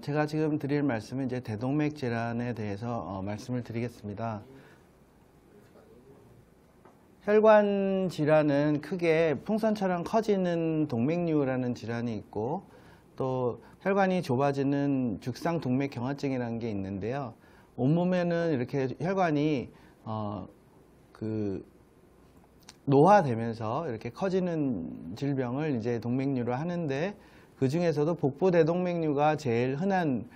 제가 지금 드릴 말씀은 이제 대동맥 질환에 대해서 말씀을 드리겠습니다. 혈관 질환은 크게 풍선처럼 커지는 동맥류라는 질환이 있고, 또 혈관이 좁아지는 죽상 동맥 경화증이라는 게 있는데요. 온몸에는 이렇게 혈관이 노화되면서 이렇게 커지는 질병을 이제 동맥류로 하는데, 그 중에서도 복부 대동맥류가 제일 흔한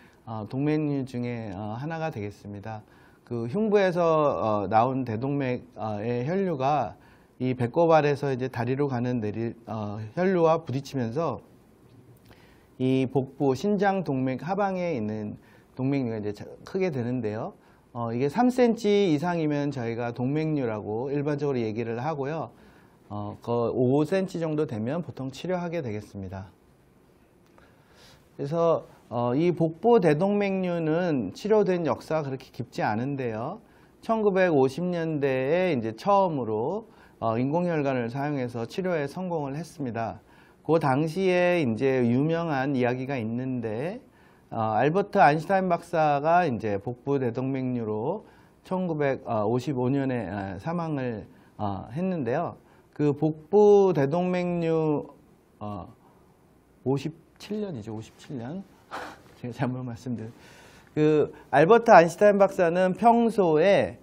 동맥류 중에 하나가 되겠습니다. 그 흉부에서 나온 대동맥의 혈류가 이 배꼽알에서 이제 다리로 가는 혈류와 부딪히면서 이 복부 신장 동맥 하방에 있는 동맥류가 이제 크게 되는데요. 이게 3cm 이상이면 저희가 동맥류라고 일반적으로 얘기를 하고요. 5cm 정도 되면 보통 치료하게 되겠습니다. 그래서 이 복부 대동맥류는 치료된 역사가 그렇게 깊지 않은데요. 1950년대에 이제 처음으로 인공혈관을 사용해서 치료에 성공을 했습니다. 그 당시에 이제 유명한 이야기가 있는데, 알버트 아인슈타인 박사가 이제 복부 대동맥류로 1955년에 사망을 했는데요. 그 복부 대동맥류 57년이죠. 57년. 제가 잘못 말씀드린. 그 알버트 아인슈타인 박사는 평소에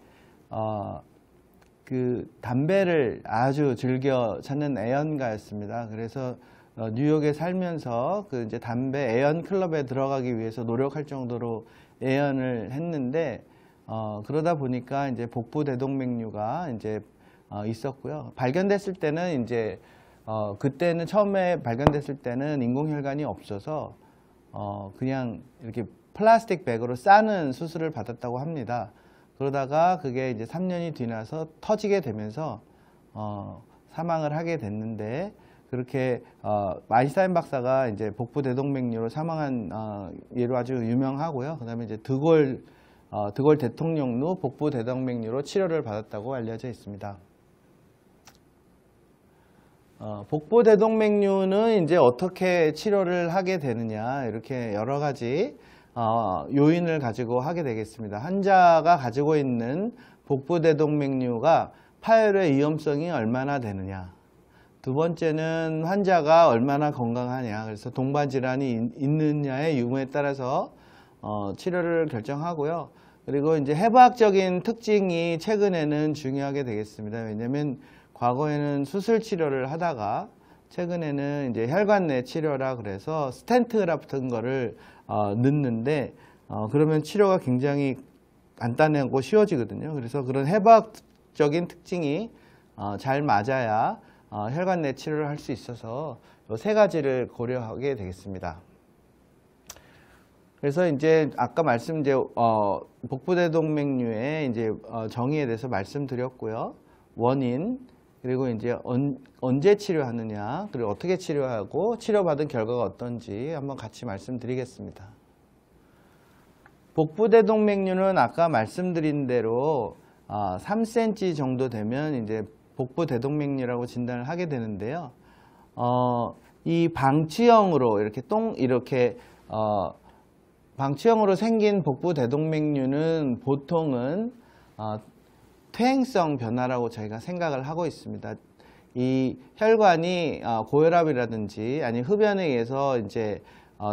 그 담배를 아주 즐겨 찾는 애연가였습니다. 그래서 뉴욕에 살면서 그 이제 담배 애연 클럽에 들어가기 위해서 노력할 정도로 애연을 했는데, 그러다 보니까 이제 복부 대동맥류가 이제 있었고요. 발견됐을 때는 이제 그때는 처음에 발견됐을 때는 인공혈관이 없어서 그냥 이렇게 플라스틱 백으로 싸는 수술을 받았다고 합니다. 그러다가 그게 이제 3년이 지나서 터지게 되면서 사망을 하게 됐는데, 그렇게 아인슈타인 박사가 이제 복부 대동맥류로 사망한 예로 아주 유명하고요. 그다음에 이제 드골 대통령도 복부 대동맥류로 치료를 받았다고 알려져 있습니다. 복부 대동맥류는 이제 어떻게 치료를 하게 되느냐, 이렇게 여러 가지 요인을 가지고 하게 되겠습니다. 환자가 가지고 있는 복부 대동맥류가 파열의 위험성이 얼마나 되느냐, 두 번째는 환자가 얼마나 건강하냐, 그래서 동반 질환이 있느냐의 유무에 따라서 치료를 결정하고요. 그리고 이제 해부학적인 특징이 최근에는 중요하게 되겠습니다. 왜냐하면 과거에는 수술 치료를 하다가 최근에는 이제 혈관 내 치료라 그래서 스텐트 같은 거를 넣는데, 그러면 치료가 굉장히 간단하고 쉬워지거든요. 그래서 그런 해부학적인 특징이 잘 맞아야 혈관 내 치료를 할 수 있어서 이 세 가지를 고려하게 되겠습니다. 그래서 이제 아까 복부 대동맥류의 이제 정의에 대해서 말씀드렸고요. 원인, 그리고 이제 언제 치료하느냐, 그리고 어떻게 치료하고 치료받은 결과가 어떤지 한번 같이 말씀드리겠습니다. 복부 대동맥류는 아까 말씀드린 대로 3cm 정도 되면 이제 복부 대동맥류라고 진단을 하게 되는데요. 이 방치형으로 이렇게 방치형으로 생긴 복부 대동맥류는 보통은 퇴행성 변화라고 저희가 생각을 하고 있습니다. 이 혈관이 고혈압이라든지 아니 흡연에 의해서 이제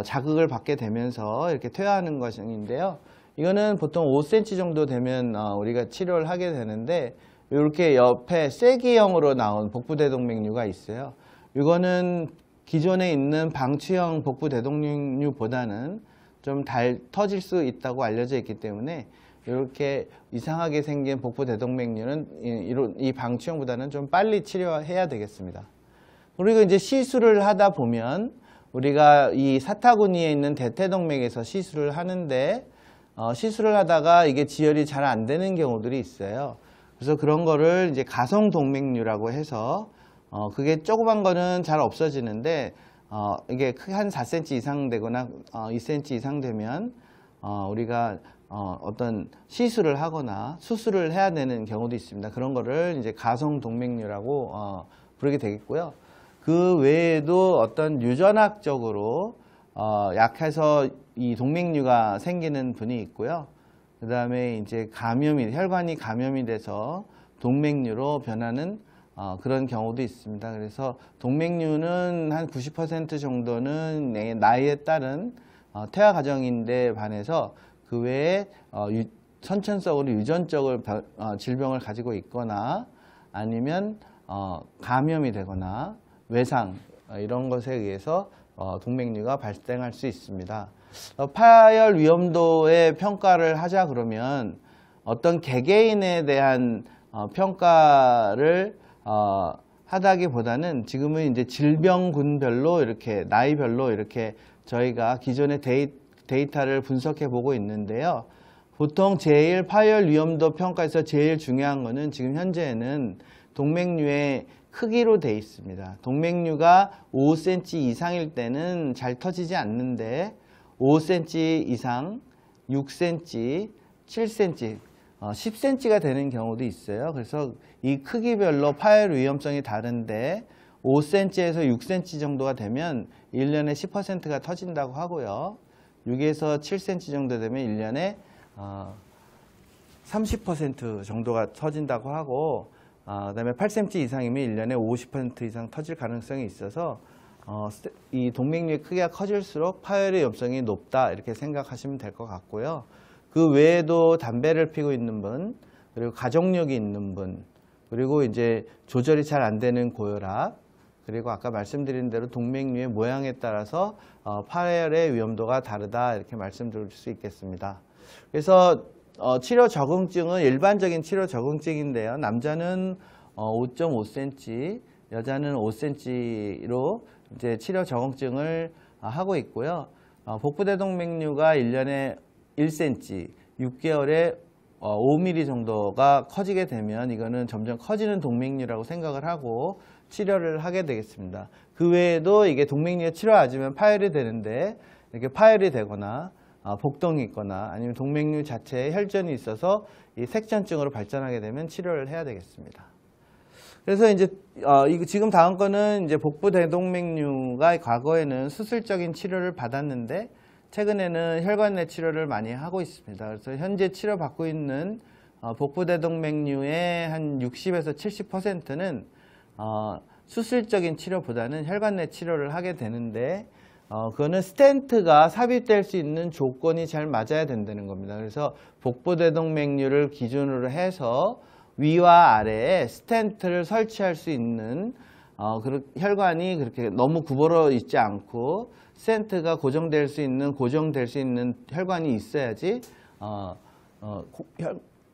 자극을 받게 되면서 이렇게 퇴화하는 것인데요. 이거는 보통 5cm 정도 되면 우리가 치료를 하게 되는데, 이렇게 옆에 쐐기형으로 나온 복부 대동맥류가 있어요. 이거는 기존에 있는 방치형 복부 대동맥류보다는 좀 달 터질 수 있다고 알려져 있기 때문에, 이렇게 이상하게 생긴 복부 대동맥류는 이 방치형보다는 좀 빨리 치료해야 되겠습니다. 그리고 이제 시술을 하다 보면 우리가 이 사타구니에 있는 대퇴동맥에서 시술을 하는데, 시술을 하다가 이게 지혈이 잘 안 되는 경우들이 있어요. 그래서 그런 거를 이제 가성동맥류라고 해서 그게 조그만 거는 잘 없어지는데, 이게 크게 한 4cm 이상 되거나 2cm 이상 되면 우리가 어떤 시술을 하거나 수술을 해야 되는 경우도 있습니다. 그런 거를 이제 가성동맥류라고 부르게 되겠고요. 그 외에도 어떤 유전학적으로 약해서 이 동맥류가 생기는 분이 있고요. 그 다음에 이제 혈관이 감염이 돼서 동맥류로 변하는 그런 경우도 있습니다. 그래서 동맥류는 한 90% 정도는 나이에 따른 퇴화 과정인데 반해서 그 외에 선천적으로 유전적으로 질병을 가지고 있거나 아니면 감염이 되거나 외상 이런 것에 의해서 동맥류가 발생할 수 있습니다. 파열 위험도의 평가를 하자 그러면 어떤 개개인에 대한 평가를 하다기보다는 지금은 이제 질병군별로 이렇게 나이별로 이렇게 저희가 기존의 데이터를 분석해 보고 있는데요. 보통 제일 파열 위험도 평가에서 제일 중요한 거는 지금 현재는 동맥류의 크기로 돼 있습니다. 동맥류가 5cm 이상일 때는 잘 터지지 않는데 5cm 이상, 6cm, 7cm, 10cm가 되는 경우도 있어요. 그래서 이 크기별로 파열 위험성이 다른데 5cm에서 6cm 정도가 되면 1년에 10%가 터진다고 하고요. 6에서 7cm 정도 되면 1년에 30% 정도가 터진다고 하고 그 다음에 8cm 이상이면 1년에 50% 이상 터질 가능성이 있어서 이 동맥류의 크기가 커질수록 파열의 위험성이 높다 이렇게 생각하시면 될 것 같고요. 그 외에도 담배를 피우고 있는 분, 그리고 가족력이 있는 분, 그리고 이제 조절이 잘 안 되는 고혈압, 그리고 아까 말씀드린 대로 동맥류의 모양에 따라서 파열의 위험도가 다르다 이렇게 말씀드릴 수 있겠습니다. 그래서 치료 적응증은 일반적인 치료 적응증인데요. 남자는 5.5cm, 여자는 5cm로 이제 치료 적응증을 하고 있고요. 복부대동맥류가 1년에 1cm, 6개월에 5mm 정도가 커지게 되면 이거는 점점 커지는 동맥류라고 생각을 하고 치료를 하게 되겠습니다. 그 외에도 이게 동맥류에 치료하지만 파열이 되는데 이렇게 파열이 되거나 복동이 있거나 아니면 동맥류 자체에 혈전이 있어서 이 색전증으로 발전하게 되면 치료를 해야 되겠습니다. 그래서 이제 지금 다음 거는 이제 복부대동맥류가 과거에는 수술적인 치료를 받았는데 최근에는 혈관 내 치료를 많이 하고 있습니다. 그래서 현재 치료받고 있는 복부대동맥류의 한 60에서 70%는 수술적인 치료보다는 혈관 내 치료를 하게 되는데 그거는 스텐트가 삽입될 수 있는 조건이 잘 맞아야 된다는 겁니다. 그래서 복부대동맥류를 기준으로 해서 위와 아래에 스텐트를 설치할 수 있는 혈관이 그렇게 너무 굽어져 있지 않고 스텐트가 고정될 수 있는 혈관이 있어야지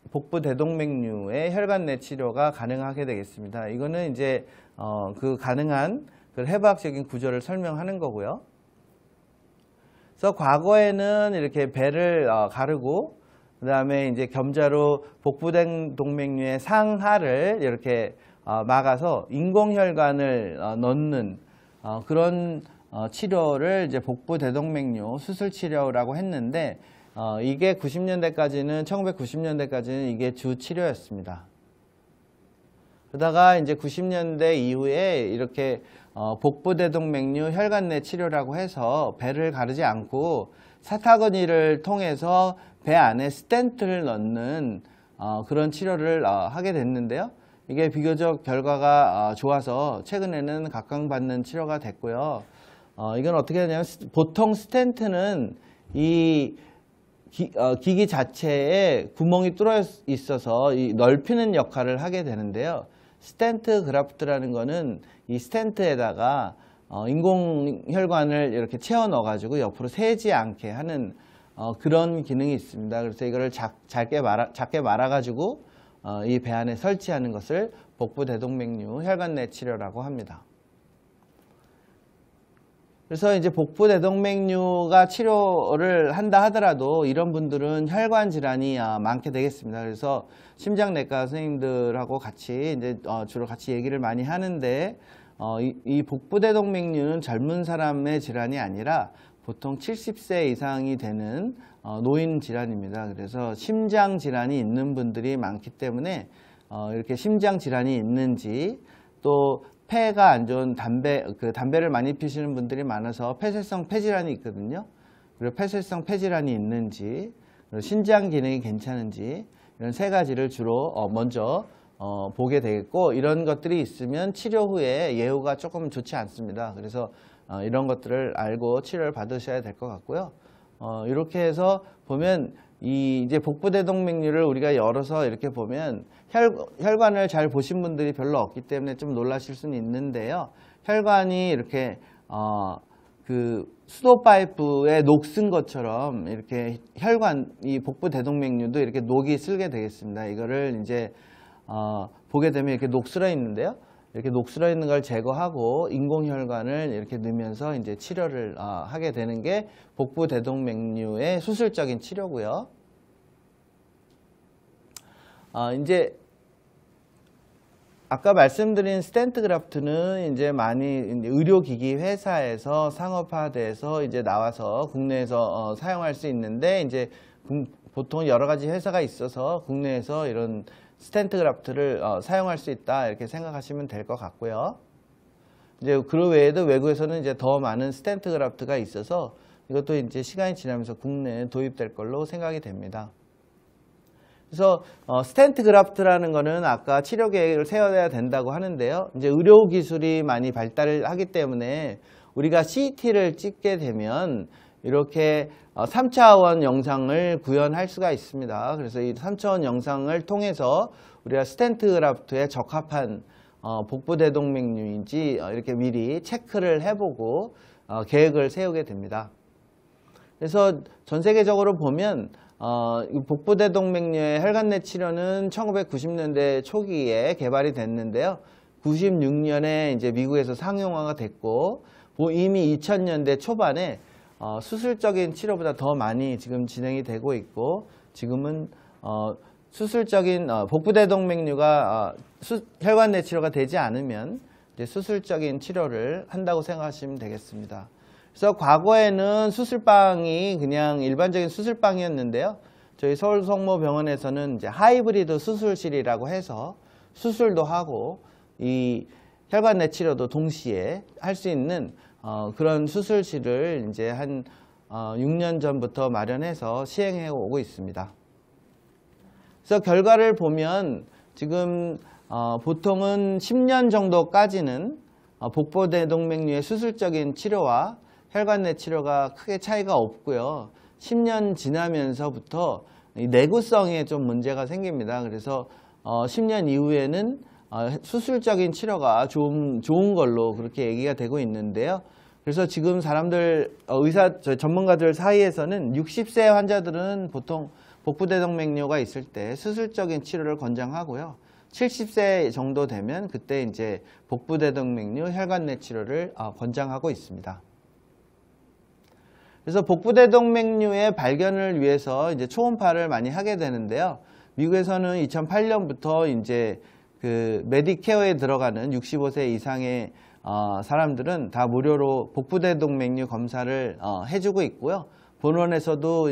복부대동맥류의 혈관 내 치료가 가능하게 되겠습니다. 이거는 이제 그 가능한 그 해부학적인 구조를 설명하는 거고요. 그래서 과거에는 이렇게 배를 가르고 그 다음에 이제 겸자로 복부대동맥류의 상하를 이렇게 막아서 인공혈관을 넣는 그런 치료를 이제 복부대동맥류 수술 치료라고 했는데 이게 1990년대까지는 이게 주 치료였습니다. 그러다가 이제 90년대 이후에 이렇게 복부대동맥류 혈관 내 치료라고 해서 배를 가르지 않고 사타구니를 통해서 배 안에 스텐트를 넣는 그런 치료를 하게 됐는데요. 이게 비교적 결과가 좋아서 최근에는 각광받는 치료가 됐고요. 이건 어떻게 하냐면 보통 스텐트는 이 기기 자체에 구멍이 뚫어 있어서 넓히는 역할을 하게 되는데요. 스텐트 그라프트라는 거는 이 스텐트에다가 인공혈관을 이렇게 채워 넣어 가지고 옆으로 새지 않게 하는 그런 기능이 있습니다. 그래서 이거를 작게 말아 가지고 이 배 안에 설치하는 것을 복부대동맥류 혈관 내 치료라고 합니다. 그래서 이제 복부대동맥류가 치료를 한다 하더라도 이런 분들은 혈관 질환이 많게 되겠습니다. 그래서 심장내과 선생님들하고 같이 이제 주로 같이 얘기를 많이 하는데 이 복부대동맥류는 젊은 사람의 질환이 아니라 보통 70세 이상이 되는 노인 질환입니다. 그래서 심장 질환이 있는 분들이 많기 때문에 이렇게 심장 질환이 있는지 또 폐가 안 좋은 담배를 많이 피시는 분들이 많아서 폐쇄성 폐질환이 있거든요. 그리고 폐쇄성 폐질환이 있는지, 그리고 신장 기능이 괜찮은지, 이런 세 가지를 주로 먼저 보게 되겠고, 이런 것들이 있으면 치료 후에 예후가 조금 좋지 않습니다. 그래서 이런 것들을 알고 치료를 받으셔야 될 것 같고요. 이렇게 해서 보면 이제 복부대동맥류를 우리가 열어서 이렇게 보면 혈관을 잘 보신 분들이 별로 없기 때문에 좀 놀라실 수는 있는데요. 혈관이 이렇게 그 수도 파이프에 녹 쓴 것처럼 이렇게 이 복부대동맥류도 이렇게 녹이 슬게 되겠습니다. 이거를 이제 보게 되면 이렇게 녹슬어 있는데요. 이렇게 녹슬어 있는 걸 제거하고 인공혈관을 이렇게 넣으면서 이제 치료를 하게 되는 게 복부대동맥류의 수술적인 치료고요. 이제 아까 말씀드린 스텐트 그래프트는 이제 많이 의료기기 회사에서 상업화돼서 이제 나와서 국내에서 사용할 수 있는데, 이제 보통 여러 가지 회사가 있어서 국내에서 이런 스텐트 그래프트를 사용할 수 있다, 이렇게 생각하시면 될 것 같고요. 이제 그 외에도 외국에서는 이제 더 많은 스텐트 그래프트가 있어서 이것도 이제 시간이 지나면서 국내에 도입될 걸로 생각이 됩니다. 그래서 스텐트 그래프트라는 거는 아까 치료 계획을 세워야 된다고 하는데요. 이제 의료 기술이 많이 발달을 하기 때문에 우리가 CT를 찍게 되면 이렇게 3차원 영상을 구현할 수가 있습니다. 그래서 이 3차원 영상을 통해서 우리가 스텐트 그래프트에 적합한 복부대동맥류인지 이렇게 미리 체크를 해보고 계획을 세우게 됩니다. 그래서 전 세계적으로 보면 복부대동맥류의 혈관내 치료는 1990년대 초기에 개발이 됐는데요. 96년에 이제 미국에서 상용화가 됐고, 이미 2000년대 초반에 수술적인 치료보다 더 많이 지금 진행이 되고 있고, 지금은 수술적인 복부대동맥류가 혈관내 치료가 되지 않으면 이제 수술적인 치료를 한다고 생각하시면 되겠습니다. 그래서 과거에는 수술방이 그냥 일반적인 수술방이었는데요. 저희 서울성모병원에서는 이제 하이브리드 수술실이라고 해서 수술도 하고 이 혈관내 치료도 동시에 할 수 있는 그런 수술실을 이제 한 6년 전부터 마련해서 시행해 오고 있습니다. 그래서 결과를 보면 지금 보통은 10년 정도까지는 복부대동맥류의 수술적인 치료와 혈관내 치료가 크게 차이가 없고요. 10년 지나면서부터 이 내구성에 좀 문제가 생깁니다. 그래서 10년 이후에는 수술적인 치료가 좋은 걸로 그렇게 얘기가 되고 있는데요. 그래서 지금 사람들, 전문가들 사이에서는 60세 환자들은 보통 복부대동맥류가 있을 때 수술적인 치료를 권장하고요. 70세 정도 되면 그때 이제 복부대동맥류 혈관내 치료를 권장하고 있습니다. 그래서 복부대동맥류의 발견을 위해서 이제 초음파를 많이 하게 되는데요. 미국에서는 2008년부터 이제 그 메디케어에 들어가는 65세 이상의 사람들은 다 무료로 복부대동맥류 검사를 해주고 있고요. 본원에서도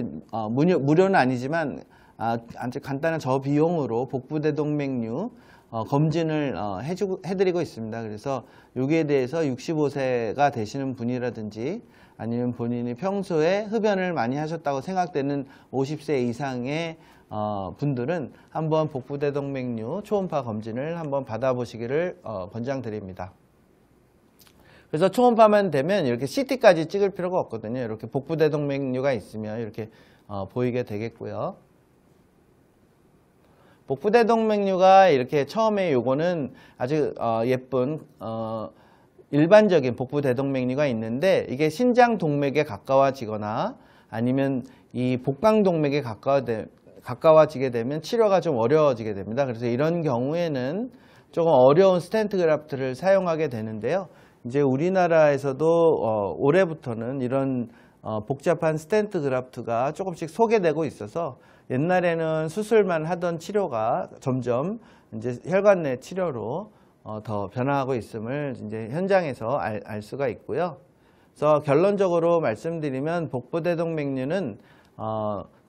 무료는 아니지만 아주 간단한 저비용으로 복부대동맥류 검진을 해드리고 있습니다. 그래서 여기에 대해서 65세가 되시는 분이라든지 아니면 본인이 평소에 흡연을 많이 하셨다고 생각되는 50세 이상의 분들은 한번 복부대동맥류 초음파 검진을 한번 받아보시기를 권장드립니다. 그래서 초음파만 되면 이렇게 CT까지 찍을 필요가 없거든요. 이렇게 복부대동맥류가 있으면 이렇게 보이게 되겠고요. 복부대동맥류가 이렇게 처음에 요거는 아주 예쁜 일반적인 복부대동맥류가 있는데, 이게 신장동맥에 가까워지거나 아니면 이 복강동맥에 가까워지게 되면 치료가 좀 어려워지게 됩니다. 그래서 이런 경우에는 조금 어려운 스텐트 그래프트를 사용하게 되는데요. 이제 우리나라에서도 올해부터는 이런 복잡한 스텐트 그래프트가 조금씩 소개되고 있어서 옛날에는 수술만 하던 치료가 점점 이제 혈관내 치료로 더 변화하고 있음을 이제 현장에서 알 수가 있고요. 그래서 결론적으로 말씀드리면 복부대동맥류는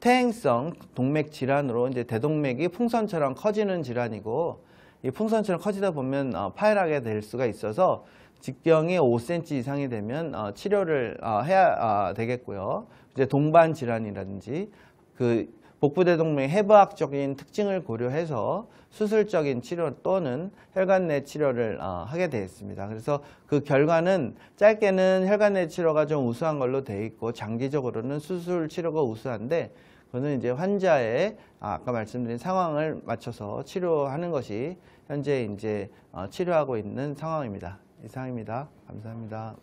퇴행성 동맥 질환으로 이제 대동맥이 풍선처럼 커지는 질환이고, 이 풍선처럼 커지다 보면 파열하게 될 수가 있어서 직경이 5cm 이상이 되면 치료를 해야 되겠고요. 이제 동반 질환이라든지 그 복부대동맥 해부학적인 특징을 고려해서 수술적인 치료 또는 혈관 내 치료를 하게 되었습니다. 그래서 그 결과는 짧게는 혈관 내 치료가 좀 우수한 걸로 되어 있고 장기적으로는 수술 치료가 우수한데 그거는 이제 환자의 아까 말씀드린 상황을 맞춰서 치료하는 것이 현재 이제 치료하고 있는 상황입니다. 이상입니다. 감사합니다.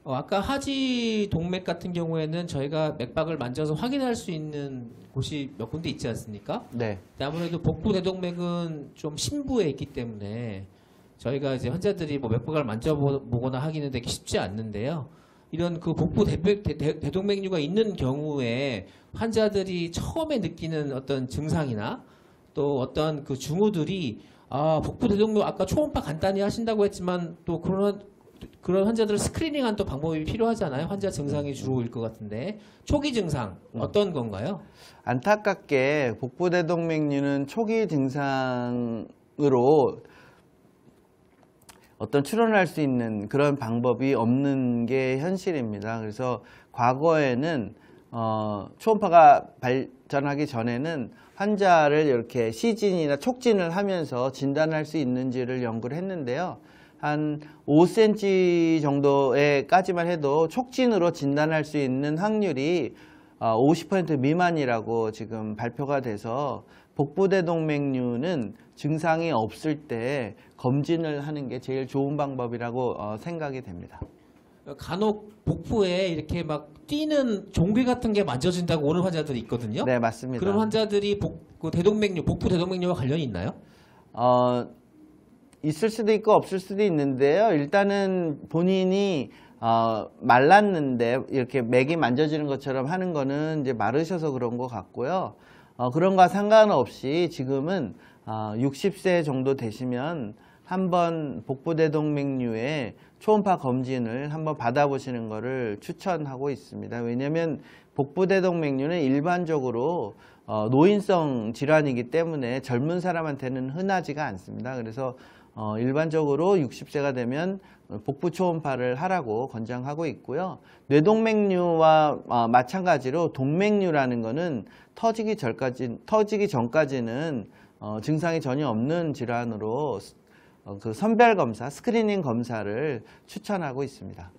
아까 하지 동맥 같은 경우에는 저희가 맥박을 만져서 확인할 수 있는 곳이 몇 군데 있지 않습니까? 네. 아무래도 복부 대동맥은 좀 심부에 있기 때문에 저희가 이제 환자들이 뭐 맥박을 만져보거나 하기는 되게 쉽지 않는데요. 이런 그 복부 대동맥류가 있는 경우에 환자들이 처음에 느끼는 어떤 증상이나 또 어떤 그 징후들이 복부 대동맥 아까 초음파 간단히 하신다고 했지만 또 그런 환자들을 스크리닝한 또 방법이 필요하잖아요. 환자 증상이 주로일 것 같은데 초기 증상 어떤 건가요? 안타깝게 복부대동맥류는 초기 증상으로 어떤 추론할 수 있는 그런 방법이 없는 게 현실입니다. 그래서 과거에는 초음파가 발전하기 전에는 환자를 이렇게 시진이나 촉진을 하면서 진단할 수 있는지를 연구를 했는데요. 한 5cm 정도에까지만 해도 촉진으로 진단할 수 있는 확률이 50% 미만이라고 지금 발표가 돼서 복부대동맥류는 증상이 없을 때 검진을 하는 게 제일 좋은 방법이라고 생각이 됩니다. 간혹 복부에 이렇게 막 뛰는 종괴 같은 게 만져진다고 오는 환자들이 있거든요. 네, 맞습니다. 그런 환자들이 복부 대동맥류와 관련이 있나요? 있을 수도 있고 없을 수도 있는데요. 일단은 본인이 말랐는데 이렇게 맥이 만져지는 것처럼 하는 거는 이제 마르셔서 그런 것 같고요. 그런 거와 상관없이 지금은 60세 정도 되시면 한번 복부대동맥류의 초음파 검진을 한번 받아보시는 것을 추천하고 있습니다. 왜냐하면 복부대동맥류는 일반적으로 노인성 질환이기 때문에 젊은 사람한테는 흔하지가 않습니다. 그래서 일반적으로 60세가 되면 복부 초음파를 하라고 권장하고 있고요. 뇌동맥류와 마찬가지로 동맥류라는 것은 터지기 전까지는 증상이 전혀 없는 질환으로 그 선별 검사, 스크리닝 검사를 추천하고 있습니다.